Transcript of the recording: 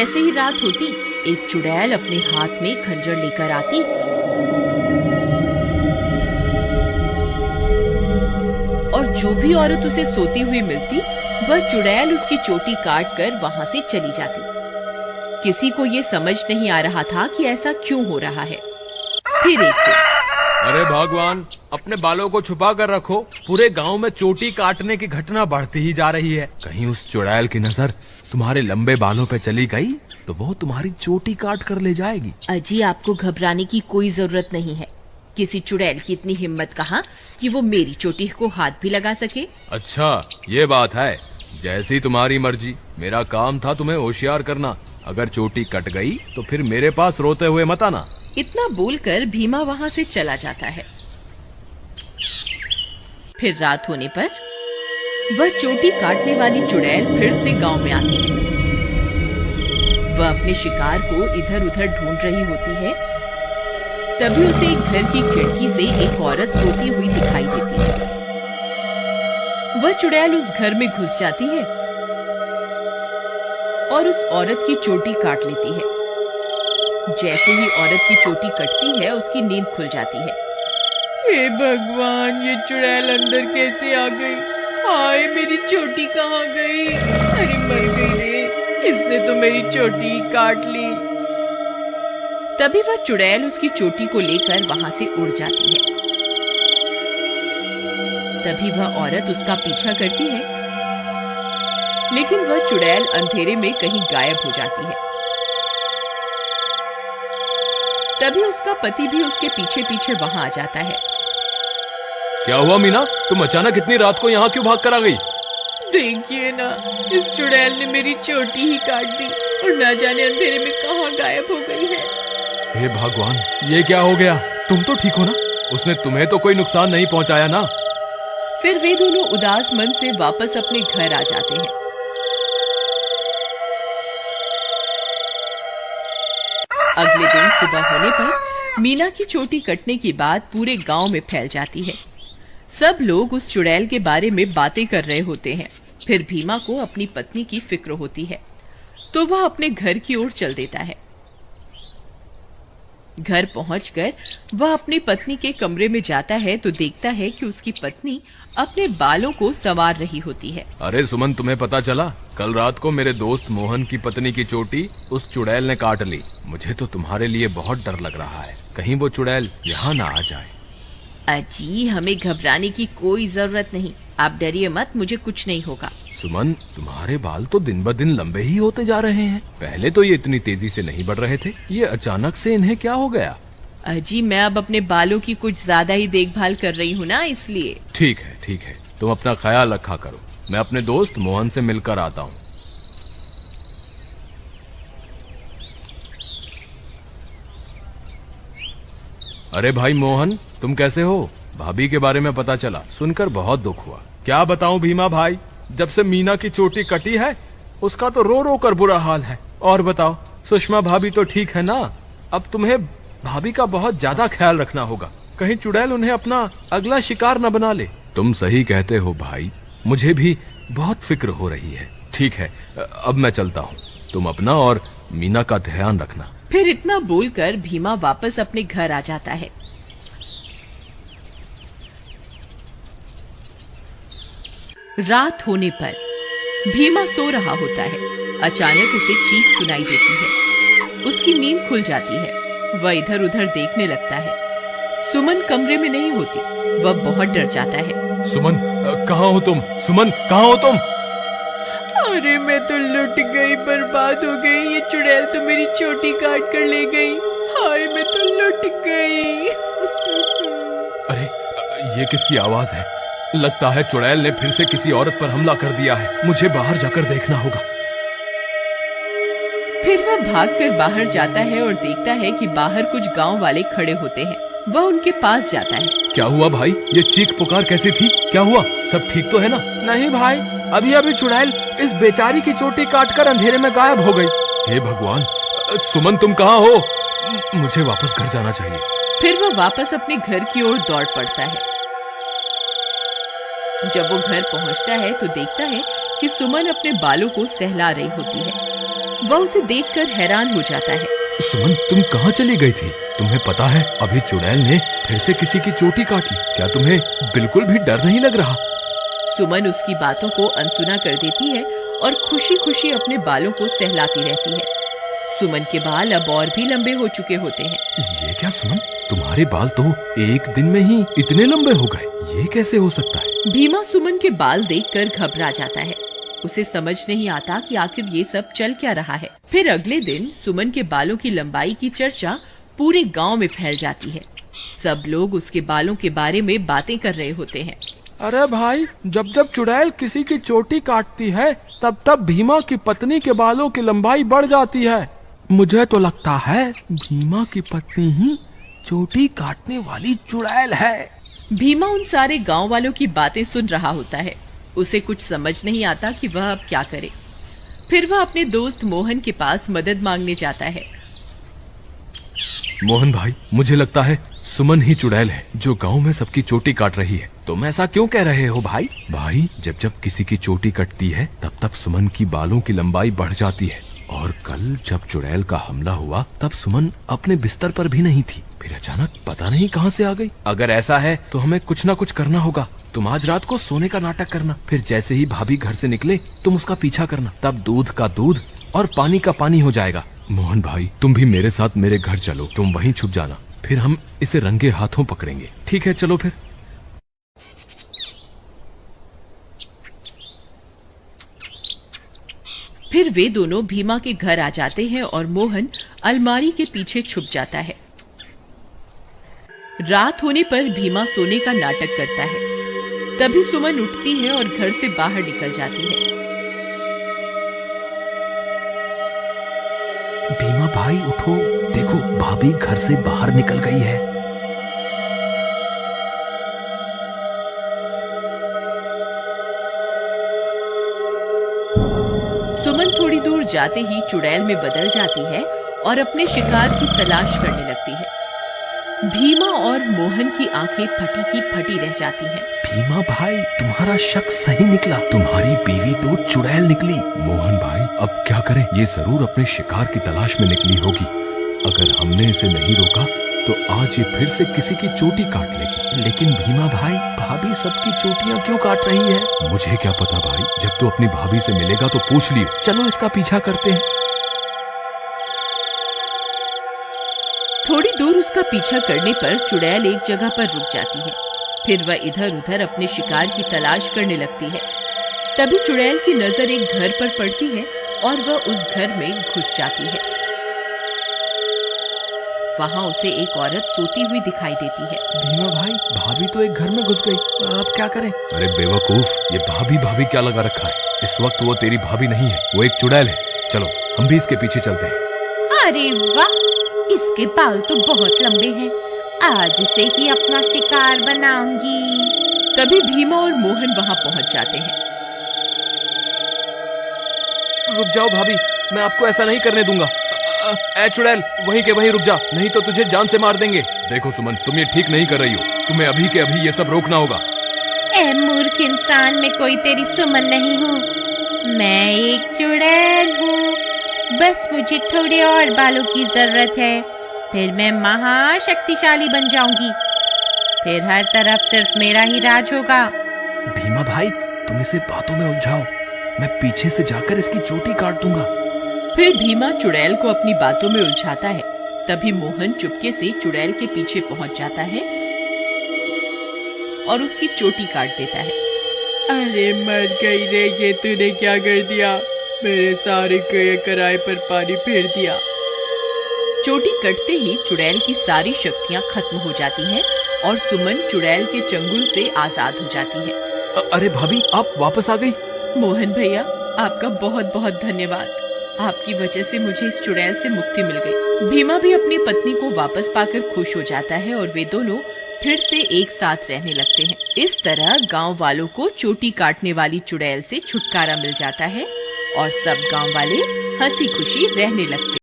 जैसे ही रात होती, एक चुड़ैल अपने हाथ में खंजर लेकर आती और जो भी औरत उसे सोती हुई मिलती, वह चुड़ैल उसकी चोटी काट कर वहां से चली जाती। किसी को ये समझ नहीं आ रहा था कि ऐसा क्यों हो रहा है। फिर एक दिन, अरे भगवान, अपने बालों को छुपा कर रखो, पूरे गांव में चोटी काटने की घटना बढ़ती ही जा रही है। कहीं उस चुड़ैल की नजर तुम्हारे लंबे बालों पे चली गई तो वो तुम्हारी चोटी काट कर ले जाएगी। अजी, आपको घबराने की कोई जरूरत नहीं है। किसी चुड़ैल की इतनी हिम्मत कहाँ कि वो मेरी चोटी को हाथ भी लगा सके। अच्छा, ये बात है। जैसी तुम्हारी मर्जी। मेरा काम था तुम्हें होशियार करना। अगर चोटी कट गई तो फिर मेरे पास रोते हुए मत आना। इतना बोलकर भीमा वहां से चला जाता है। फिर रात होने पर वह चोटी काटने वाली चुड़ैल फिर से गांव में आती है। वह अपने शिकार को इधर उधर ढूंढ रही होती है। तभी उसे एक घर की खिड़की से एक औरत सोती हुई दिखाई देती है। वह चुड़ैल उस घर में घुस जाती है और उस औरत की चोटी काट लेती है। जैसे ही औरत की चोटी कटती है, उसकी नींद खुल जाती है। हे भगवान, ये चुड़ैल अंदर कैसे आ गई? हाय, मेरी चोटी कहाँ गई? अरे मर गई रे, इसने तो मेरी चोटी काट ली। तभी वह चुड़ैल उसकी चोटी को लेकर वहां से उड़ जाती है। तभी वह औरत उसका पीछा करती है, लेकिन वह चुड़ैल अंधेरे में कहीं गायब हो जाती है। तभी उसका पति भी उसके पीछे पीछे वहां आ जाता है। क्या हुआ मीना, तुम अचानक इतनी रात को यहाँ क्यों भाग कर आ गई? देखिए ना, इस चुड़ैल ने मेरी चोटी ही काट दी और न जाने अंधेरे में कहाँ गायब हो गई है। हे भगवान, ये क्या हो गया? तुम तो ठीक हो ना? उसने तुम्हें तो कोई नुकसान नहीं पहुंचाया ना? फिर वे दोनों उदास मन से वापस अपने घर आ जाते हैं। अगले दिन सुबह होने पर मीना की चोटी कटने की बात पूरे गांव में फैल जाती है। सब लोग उस चुड़ैल के बारे में बातें कर रहे होते हैं। फिर भीमा को अपनी पत्नी की फिक्र होती है, तो वह अपने घर की ओर चल देता है। घर पहुंचकर वह अपनी पत्नी के कमरे में जाता है तो देखता है कि उसकी पत्नी अपने बालों को संवार रही होती है। अरे सुमन, तुम्हें पता चला? कल रात को मेरे दोस्त मोहन की पत्नी की चोटी उस चुड़ैल ने काट ली। मुझे तो तुम्हारे लिए बहुत डर लग रहा है, कहीं वो चुड़ैल यहाँ ना आ जाए। अजी, हमें घबराने की कोई जरूरत नहीं। आप डरिए मत, मुझे कुछ नहीं होगा। सुमन, तुम्हारे बाल तो दिन ब दिन लंबे ही होते जा रहे हैं। पहले तो ये इतनी तेजी से नहीं बढ़ रहे थे, ये अचानक से इन्हें क्या हो गया? अजी, मैं अब अपने बालों की कुछ ज्यादा ही देखभाल कर रही हूँ ना, इसलिए। ठीक है, ठीक है, तुम अपना ख्याल रखा करो। मैं अपने दोस्त मोहन से मिलकर आता हूँ। अरे भाई मोहन, तुम कैसे हो? भाभी के बारे में पता चला, सुनकर बहुत दुख हुआ। क्या बताऊं भीमा भाई, जब से मीना की चोटी कटी है उसका तो रो रो कर बुरा हाल है। और बताओ, सुषमा भाभी तो ठीक है ना? अब तुम्हें भाभी का बहुत ज्यादा ख्याल रखना होगा, कहीं चुड़ैल उन्हें अपना अगला शिकार न बना ले। तुम सही कहते हो भाई, मुझे भी बहुत फिक्र हो रही है। ठीक है, अब मैं चलता हूँ। तुम अपना और मीना का ध्यान रखना। फिर इतना बोलकर भीमा वापस अपने घर आ जाता है। रात होने पर भीमा सो रहा होता है। अचानक उसे चीख सुनाई देती है। उसकी नींद खुल जाती है। वह इधर उधर देखने लगता है। सुमन कमरे में नहीं होती। वह बहुत डर जाता है। सुमन, कहाँ हो तुम? सुमन, कहाँ हो तुम? अरे, मैं तो लुट गई, बर्बाद हो गई। ये चुड़ैल तो मेरी चोटी काट कर ले गई। हाय, मैं तो लुट गई। अरे, ये किसकी आवाज है? लगता है चुड़ैल ने फिर से किसी औरत पर हमला कर दिया है। मुझे बाहर जाकर देखना होगा। फिर वह भागकर बाहर जाता है और देखता है कि बाहर कुछ गांव वाले खड़े होते हैं। वह उनके पास जाता है। क्या हुआ भाई? ये चीख पुकार कैसी थी? क्या हुआ? सब ठीक तो है ना? नहीं भाई, अभी अभी चुड़ैल इस बेचारी की चोटी काटकर अंधेरे में गायब हो गई। हे भगवान, सुमन तुम कहाँ हो? मुझे वापस घर जाना चाहिए। फिर वह वापस अपने घर की ओर दौड़ पड़ता है। जब वो घर पहुंचता है तो देखता है कि सुमन अपने बालों को सहला रही होती है। वह उसे देखकर हैरान हो जाता है। सुमन, तुम कहाँ चली गई थी? तुम्हें पता है अभी चुड़ैल ने फिर से किसी की चोटी काटी। क्या तुम्हें बिल्कुल भी डर नहीं लग रहा? सुमन उसकी बातों को अनसुना कर देती है और खुशी खुशी अपने बालों को सहलाती रहती है। सुमन के बाल अब और भी लंबे हो चुके होते हैं। ये क्या सुमन, तुम्हारे बाल तो एक दिन में ही इतने लंबे हो गए, ये कैसे हो सकता है? भीमा सुमन के बाल देखकर घबरा जाता है। उसे समझ नहीं आता कि आखिर ये सब चल क्या रहा है। फिर अगले दिन सुमन के बालों की लंबाई की चर्चा पूरे गांव में फैल जाती है। सब लोग उसके बालों के बारे में बातें कर रहे होते हैं। अरे भाई, जब जब चुड़ैल किसी की चोटी काटती है तब तब भीमा की पत्नी के बालों की लंबाई बढ़ जाती है। मुझे तो लगता है भीमा की पत्नी ही चोटी काटने वाली चुड़ैल है। भीमा उन सारे गांव वालों की बातें सुन रहा होता है। उसे कुछ समझ नहीं आता कि वह अब क्या करे। फिर वह अपने दोस्त मोहन के पास मदद मांगने जाता है। मोहन भाई, मुझे लगता है सुमन ही चुड़ैल है जो गांव में सबकी चोटी काट रही है। तुम ऐसा क्यों कह रहे हो भाई? भाई, जब जब किसी की चोटी कटती है तब तब सुमन की बालों की लंबाई बढ़ जाती है। और कल जब चुड़ैल का हमला हुआ तब सुमन अपने बिस्तर पर भी नहीं थी, फिर अचानक पता नहीं कहां से आ गई। अगर ऐसा है तो हमें कुछ ना कुछ करना होगा। तुम आज रात को सोने का नाटक करना, फिर जैसे ही भाभी घर से निकले तुम उसका पीछा करना, तब दूध का दूध और पानी का पानी हो जाएगा। मोहन भाई, तुम भी मेरे साथ मेरे घर चलो, तुम वहीं छुप जाना, फिर हम इसे रंगे हाथों पकड़ेंगे। ठीक है, चलो फिर। फिर वे दोनों भीमा के घर आ जाते हैं और मोहन अलमारी के पीछे छुप जाता है। रात होने पर भीमा सोने का नाटक करता है। तभी सुमन उठती है और घर से बाहर निकल जाती है। भीमा भाई उठो, देखो भाभी घर से बाहर निकल गई है। सुमन थोड़ी दूर जाते ही चुड़ैल में बदल जाती है और अपने शिकार की तलाश करने लगती है। भीमा और मोहन की आंखें फटी की फटी रह जाती हैं। भीमा भाई, तुम्हारा शक सही निकला, तुम्हारी बीवी तो चुड़ैल निकली। मोहन भाई, अब क्या करें? ये जरूर अपने शिकार की तलाश में निकली होगी। अगर हमने इसे नहीं रोका तो आज ये फिर से किसी की चोटी काट लेगी। लेकिन भीमा भाई, भाभी सबकी चोटियां क्यों काट रही है? मुझे क्या पता भाई, जब तू अपनी भाभी से मिलेगा तो पूछ लियो। चलो इसका पीछा करते हैं। थोड़ी दूर उसका पीछा करने पर चुड़ैल एक जगह पर रुक जाती है। फिर वह इधर उधर अपने शिकार की तलाश करने लगती है। तभी चुड़ैल की नजर एक घर पर पड़ती है और वह उस घर में घुस जाती है। वहां उसे एक औरत सोती हुई दिखाई देती है। भीमा भाई, भाभी तो एक घर में घुस गई, अब क्या करें? अरे बेवकूफ, ये भाभी भाभी क्या लगा रखा है? इस वक्त वो तेरी भाभी नहीं है, वो एक चुड़ैल है। चलो हम भी इसके पीछे चलते हैं। अरे वाह, इसके बाल तो बहुत लंबे हैं। आज इसे ही अपना शिकार बनाऊंगी। तभी भीमा और मोहन वहां पहुंच जाते हैं। रुक जाओ भाभी, मैं आपको ऐसा नहीं करने दूंगा। ए चुड़ैल, वहीं के वहीं रुक जा, नहीं तो तुझे जान से मार देंगे। देखो सुमन, तुम ये ठीक नहीं कर रही हो, तुम्हें अभी के अभी ये सब रोकना होगा। ए मूर्ख इंसान, मैं कोई तेरी सुमन नहीं हूँ, मैं एक चुड़ैल हूँ। बस मुझे थोड़े और बालों की जरूरत है, फिर मैं महाशक्तिशाली बन जाऊंगी। फिर हर तरफ सिर्फ मेरा ही राज होगा। भीमा भाई, तुम इसे बातों में उलझाओ, मैं पीछे से जाकर इसकी चोटी काट दूंगा। फिर भीमा चुड़ैल को अपनी बातों में उलझाता है। तभी मोहन चुपके से चुड़ैल के पीछे पहुंच जाता है और उसकी चोटी काट देता है। अरे मर गई रे, ये तूने क्या कर दिया? मेरे सारे कराए पर पानी फेर दिया। चोटी कटते ही चुड़ैल की सारी शक्तियां खत्म हो जाती हैं और सुमन चुड़ैल के चंगुल से आजाद हो जाती है। अरे भाभी, आप वापस आ गई? मोहन भैया, आपका बहुत बहुत धन्यवाद। आपकी वजह से मुझे इस चुड़ैल से मुक्ति मिल गई। भीमा भी अपनी पत्नी को वापस पाकर खुश हो जाता है और वे दोनों फिर से एक साथ रहने लगते हैं। इस तरह गांव वालों को चोटी काटने वाली चुड़ैल से छुटकारा मिल जाता है और सब गांव वाले हंसी खुशी रहने लगते हैं।